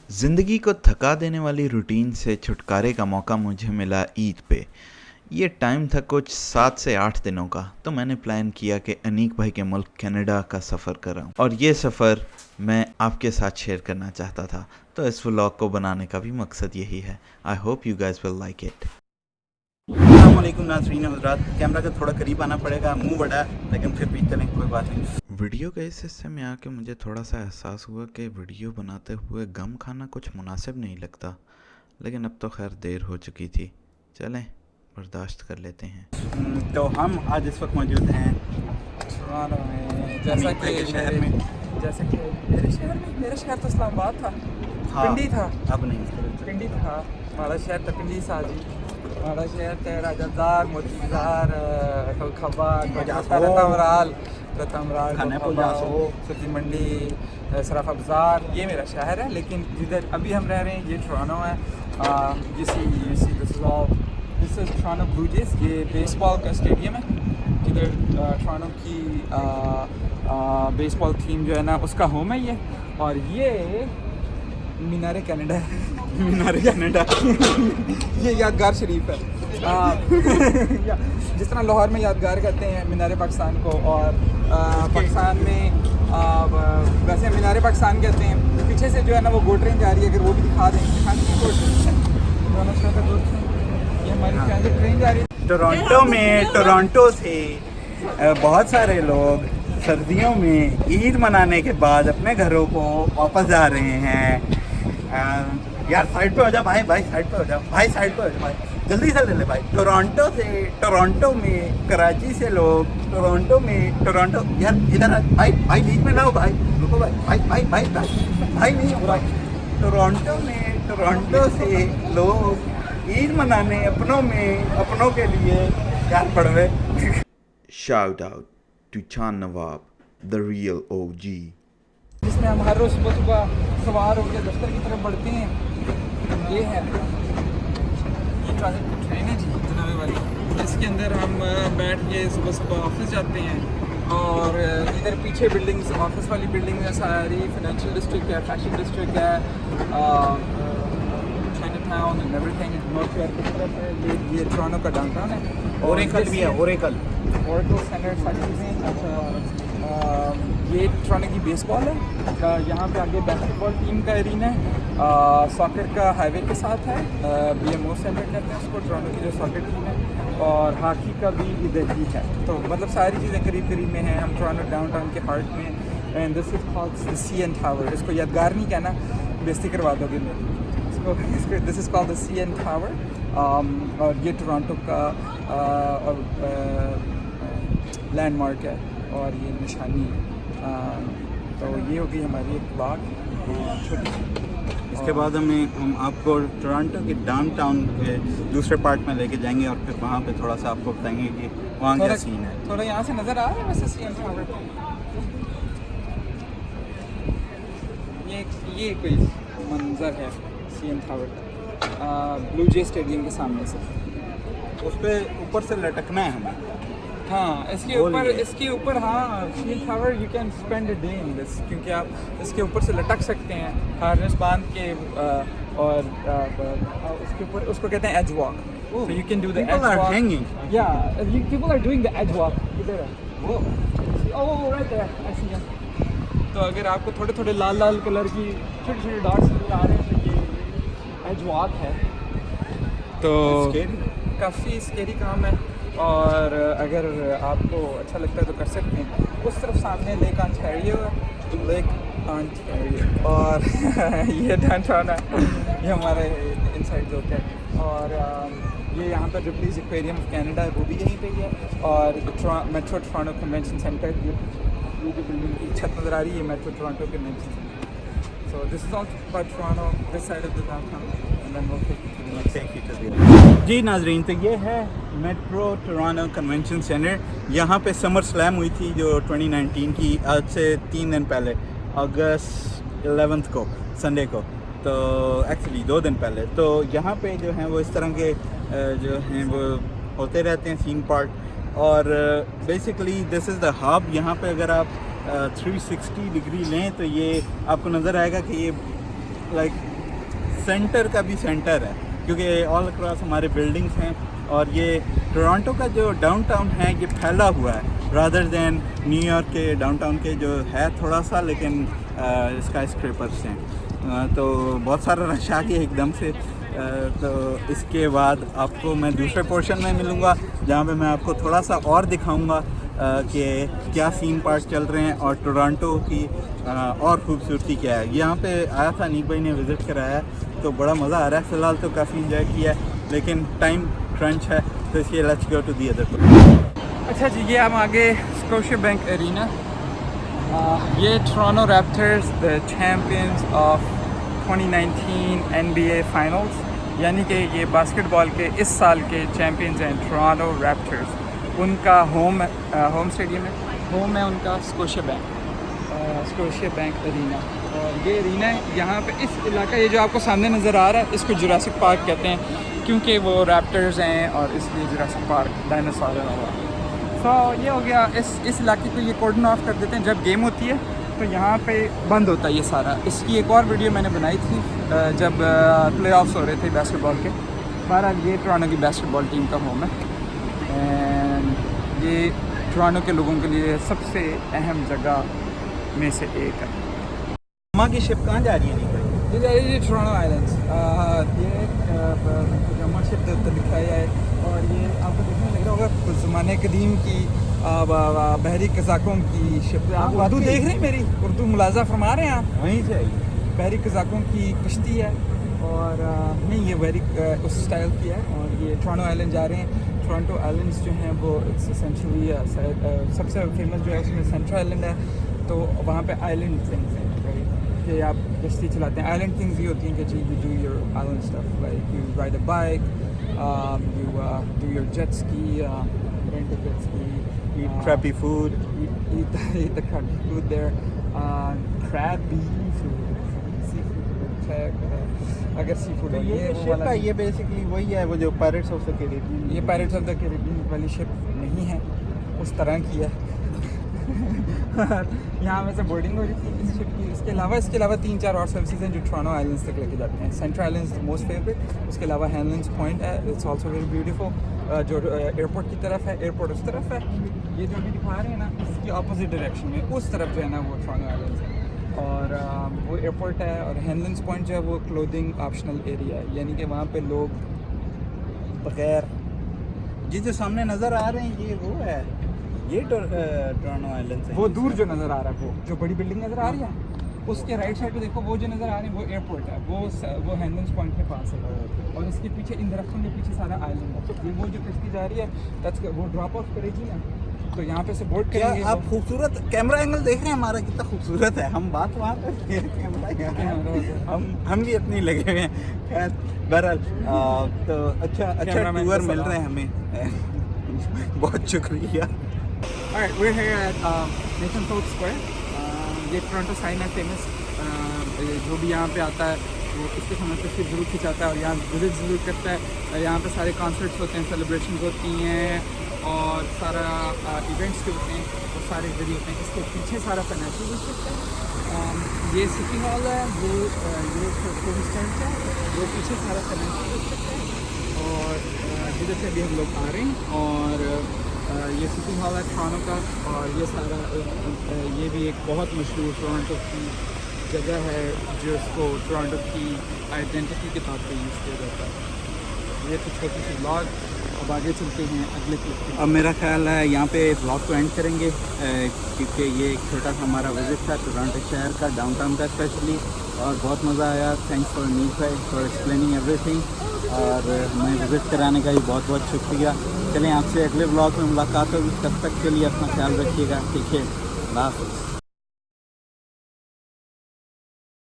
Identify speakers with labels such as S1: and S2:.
S1: ज़िंदगी को थका देने वाली रूटीन से छुटकारे का मौका मुझे मिला ईद पे। ये टाइम था कुछ 7 से 8 दिनों का, तो मैंने प्लान किया कि अनीक भाई के मुल्क कनाडा का सफ़र कराऊं और ये सफ़र मैं आपके साथ शेयर करना चाहता था। तो इस व्लॉग को बनाने का भी मकसद यही है। I hope you guys will like it.
S2: अस्सलामुअलैकुम नाज़रीन हज़रात, कैमरा का थोड़ा करीब आना पड़ेगा, मुंह बड़ा है लेकिन फिर भी चलें, कोई बात नहीं।
S1: वीडियो के इस हिस्से में आके मुझे थोड़ा सा एहसास हुआ कि वीडियो बनाते हुए गम खाना कुछ मुनासिब नहीं लगता, लेकिन अब तो खैर देर हो चुकी थी। चलें बर्दाश्त कर लेते हैं।
S2: तो हम आज इस वक्त मौजूद हैं
S3: टोरंटो में।
S2: अमीर भाई के शहर में।
S3: मेरा शहर तो इस्लामाबाद था।
S2: हाँ,
S3: पिंडी था।
S2: अब नहीं,
S3: पिंडी था। माड़ा शहर था पिंडी साजी। माड़ा शहर था राजादार मोतीजार रतमराल
S2: खाने को जासो।
S3: सब्जी मंडी सराफ अब्जार, ये मेरा शहर है। लेकिन जिधर अभी हम रह रहे हैं ये टोरंटो है। This is Toronto Blue Jays. ये बेसबॉल का स्टेडियम है जिधर टोरंटो की बेसबॉल टीम जो है ना उसका होम है ये। और ये मीनार कनाडा है।
S2: मीनार कनाडा
S3: ये यादगार शरीफ है। जिस तरह लाहौर में यादगार कहते हैं मीनार पाकिस्तान को, और पाकिस्तान में वैसे मीनार पाकिस्तान कहते हैं। पीछे से जो है ना वो गोट ट्रेन जा रही है, अगर वो भी दिखा दें। ये हमारी ट्रांजिट ट्रेन जा रही है
S2: टोरंटो से बहुत सारे लोग सर्दियों में ईद मनाने के बाद अपने घरों को वापस जा रहे हैं। यार साइड पे हो जा भाई, साइड पे हो जा भाई, साइड पे हो जा भाई, जल्दी से ले ले भाई। टोरंटो में कराची से लोग टोरंटो यार इधर भाई बीच में ना हो भाई, रुको भाई नहीं हो भाई। टोरंटो से लोग ईद मनाने अपनों के लिए यार पड़वे।
S1: Shout out to Chan Nawab, the real OG.
S3: जिसमें हम हर रोज़ सुबह सुबह सवार होकर दफ्तर की तरफ बढ़ते हैं। ये है ये ट्रेन है जी जनाबे वाली। इसके अंदर हम बैठ के सुबह सुबह ऑफिस जाते हैं। और इधर पीछे बिल्डिंग्स, ऑफिस वाली बिल्डिंग है सारी, फाइनेंशियल डिस्ट्रिक्ट है, फैशन डिस्ट्रिक्ट है, Chinatown and everything. North where की तरफ है ये टोरंटो का डाउनटाउन है।
S2: ओरेकल भी है, ओरेकल
S3: सेंटर सारी चीज़ें। अच्छा, ये टोरंटो की बेसबॉल है। यहाँ पे आगे बास्केटबॉल टीम का एरिना है। सॉकर का हाईवे के साथ है। BMO सेंटर कहते हैं उसको, टोरंटो की जो सॉकर टीम है। और हॉकी का भी इधर ही है। तो मतलब सारी चीज़ें करीब करीब में हैं। हम टोरंटो डाउनटाउन के हार्ट में। And this is called the CN tower. इसको यादगार नहीं कहना, बेइज्जती करवा दोगे मेरी। इसको this is called the CN tower. और ये टोरंटो का लैंडमार्क है और ये निशानी है। तो ये होगी हमारी एक ब्लॉग छोटी।
S2: इसके बाद हम आपको टोरंटो के डाउनटाउन के दूसरे पार्ट में लेके जाएंगे और फिर वहाँ पे थोड़ा सा आपको बताएंगे कि वहाँ क्या सीन है।
S3: थोड़ा यहाँ से नज़र आ रहा है वैसे CN टावर। ये कोई मंजर है CN टावर ब्लू जे स्टेडियम के सामने से।
S2: उस पर ऊपर से लटकना है हमें।
S3: हाँ, इसके ऊपर हाँ CN tower you can spend a day in this, क्योंकि आप इसके ऊपर से लटक सकते हैं हार्नेस बांध के। और उसके ऊपर उसको कहते हैं edge walk. So you can do the
S2: People
S3: edge
S2: are
S3: walk.
S2: hanging.
S3: Yeah, people are doing the edge walk. इधर है वो। Oh, right there. I see him. तो अगर आपको थोड़े थोड़े लाल लाल कलर की छोटे छोटे डॉट्स नजर आ रहे हैं तो ये एज वॉक है। तो काफ़ी स्केरी काम है। और अगर आपको अच्छा लगता है तो कर सकते हैं। उस तरफ सामने लेक ऑन्टारियो और ये डाउनटाउन है। ये हमारे इनसाइड जोक है। और ये यहाँ पर रिप्लीज एक्वेरियम ऑफ कनाडा है, वो भी यहीं पे ही है। और मेट्रो टोरंटो कन्वेंशन सेंटर, ये जो बिल्डिंग की छत नज़र आ रही है metro Toronto convention centre. So this is all about Toronto, this side of the downtown, and then we'll take you to the next.
S2: जी नाजरीन, तो ये है मेट्रो टोरंटो कन्वेंशन सेंटर। यहाँ पे समर स्लैम हुई थी जो 2019 की, आज से 3 दिन पहले, अगस्त 11 को, संडे को। तो एक्चुअली 2 दिन पहले। तो यहाँ पे जो हैं वो इस तरह के जो हैं वो होते रहते हैं सीन पार्ट। और basically this is the hub. यहाँ पे अगर आप 360 डिग्री लें तो ये आपको नज़र आएगा कि ये लाइक सेंटर का भी सेंटर है, क्योंकि ऑल अक्रॉस हमारे बिल्डिंग्स हैं और ये टोरंटो का जो डाउनटाउन है ये फैला हुआ है रादर दैन न्यूयॉर्क के डाउनटाउन के जो है थोड़ा सा, लेकिन स्काई स्क्रैपर्स हैं। तो बहुत सारा रश आ गया एकदम से। तो इसके बाद आपको मैं दूसरे पोर्शन में मिलूँगा जहाँ पे मैं आपको थोड़ा सा और दिखाऊँगा कि क्या सीन पार्ट चल रहे हैं और टोरंटो की और ख़ूबसूरती क्या है। यहाँ पे आया था, अनीक भाई ने विज़िट कराया, तो बड़ा मज़ा आ रहा है। फ़िलहाल तो काफ़ी इंजॉय किया है, लेकिन टाइम क्रंच है, तो इसलिए let's go to the other.
S3: अच्छा जी, ये हम आगे स्कोशिया बैंक एरिना। ये Toronto Raptors the champions of 2019 NBA finals, यानी कि ये बास्केटबॉल के इस साल के चैम्पियंस हैं टोरंटो रैप्टर्स। उनका होम स्टेडियम है, होम है उनका स्कोशिया बैंक एरिना। और ये एरिना है, यहाँ पे इस इलाका, ये जो आपको सामने नज़र आ रहा है, इसको जुरासिक पार्क कहते हैं, क्योंकि वो रैप्टर्स हैं और इसलिए जुरासिक पार्क डायनासोर हुआ। तो ये हो गया, इस इलाके को ये कॉर्डन ऑफ कर देते हैं जब गेम होती है, तो यहाँ पे बंद होता है ये सारा। इसकी एक और वीडियो मैंने बनाई थी जब प्ले ऑफ्स हो रहे थे बास्केटबॉल के। बहरहाल ये टोरंटो की बास्केटबॉल टीम का होम है एंड ये टोरंटो के लोगों के लिए सबसे अहम जगह में से एक है।
S2: माँ की शिप कहाँ जा रही है?
S3: ये जा रही है टोरंटो आइलैंड्स। ये जमा शिप के ऊपर लिखा है और ये आपको देखने लग रहा होगा कुछ ज़माने कदीम की बहरी कज़ाकों की शिप। आप उर्दू देख रहे हैं, मेरी उर्दू मुलाजा फरमा रहे हैं आप?
S2: वहीं से आई
S3: बहरी कज़ाकों की कश्ती है और नहीं, ये बहरी उस स्टाइल की है और ये टोरंटो आइलैंड जा रहे हैं। टोरंटो आइलैंड्स जो हैं वो एसेंशली सबसे फेमस जो है उसमें सेंट्रल आइलैंड है, तो वहाँ पे आइलैंड थिंग्स हैं कि आप कश्ती चलाते हैं। आइलैंड थिंग्स ये होती हैं कि जी you do your island stuff, like you ride a bike, you do your jet ski, rent a jet ski,
S2: eat crappy food,
S3: eat the crappy food there, crabby food, seafood है, अगर seafood
S2: तो ये ship है, ये basically वही है, वो जो पायरेट्स ऑफ द कैरिबियन।
S3: ये पायरेट्स ऑफ द कैरिबियन वाली शिप नहीं है, उस तरह की है। यहाँ में से बोर्डिंग हो रही थी इस शिप की। इसके अलावा 3-4 और सर्विसेज हैं जो टोरंटो आइलैंड्स तक लेके जाते हैं। Central islands the most favourite, उसके अलावा हैनलिंग्स पॉइंट है, इट्स आल्सो वेरी ब्यूटीफुल, जो एयरपोर्ट की तरफ है, एयरपोर्ट उस तरफ है। ये जो भी दिखा रहे हैं ना, इसकी अपोजिट डायरेक्शन में उस तरफ जो है ना वो टोरंटो आइलैंड्स है और वो एयरपोर्ट है। और हैनलिंग्स पॉइंट जो है वो क्लोथिंग ऑप्शनल एरिया है, यानी कि वहाँ पे लोग बगैर,
S2: ये जो सामने नज़र आ रहे हैं ये वो है, ये टोरंटो आइलैंड से
S3: वो दूर जो नज़र आ रहा है, वो जो बड़ी बिल्डिंग नज़र आ रही है, उसके राइट साइड पे देखो, वो जो नज़र आ रही है वो एयरपोर्ट है, वो हैनलिंग्स पॉइंट के पास है और इसके पीछे इन दरख्तों के पीछे सारा आइलैंड है। ये वो जो कश्ती जा रही है वो ड्रॉप ऑफ करेगी ना, तो यहाँ पे से बोर्ड करेंगे।
S2: आप खूबसूरत कैमरा एंगल देख रहे हैं हमारा कितना खूबसूरत है। हम बात वहाँ पर कैमरा हम भी अपनी लगे हुए हैं। खैर बहरहाल तो अच्छा टूर मिल रहे हैं हमें बहुत शुक्रिया।
S3: Alright, we're here at Nathan Phillips Square. ये टोरंटो साइन है फेमस, जो भी यहाँ पे आता है वो इसके समय पे सिर्फ ज़रूर खिंचाता है और यहाँ विजिट ज़रूर करता है। यहाँ पे सारे कॉन्सर्ट्स होते हैं, सेलिब्रेशंस होती हैं और सारा इवेंट्स जो होते हैं वो सारे इधर ही होते हैं। इसके पीछे सारा फाइनेंशियल डिस्ट्रिक्ट है, ये सिटी हॉल है, ये टूरिस्ट टेंट है, वो पीछे सारा फाइनेंशियल डिस्ट्रिक्ट है और जिधर से भी हम लोग आ रहे हैं। और ये सिटी हॉल है टोरंटो का और ये सारा ये भी एक बहुत मशहूर टोरंटो की जगह है जिसको टोरंटो की आइडेंटिटी के तौर पे यूज़ किया जाता है। ये तो छोटी सी ब्लॉग, अब आगे चलते हैं अगले क्लिप पे।
S2: अब मेरा ख्याल है यहाँ पे ब्लॉग को एंड करेंगे क्योंकि ये एक छोटा सा हमारा विज़िट था टोरंटो शहर का, डाउनटाउन का स्पेशली, और बहुत मज़ा आया। थैंक्स फॉर अनीक भाई फॉर एक्सप्लेनिंग एवरीथिंग और हमें विज़िट कराने का भी बहुत बहुत शुक्रिया। चलें आपसे अगले ब्लॉग में मुलाकात होगी, तब तक के लिए अपना ख्याल रखिएगा। ठीक है, अल्लाह हाफ़िज़।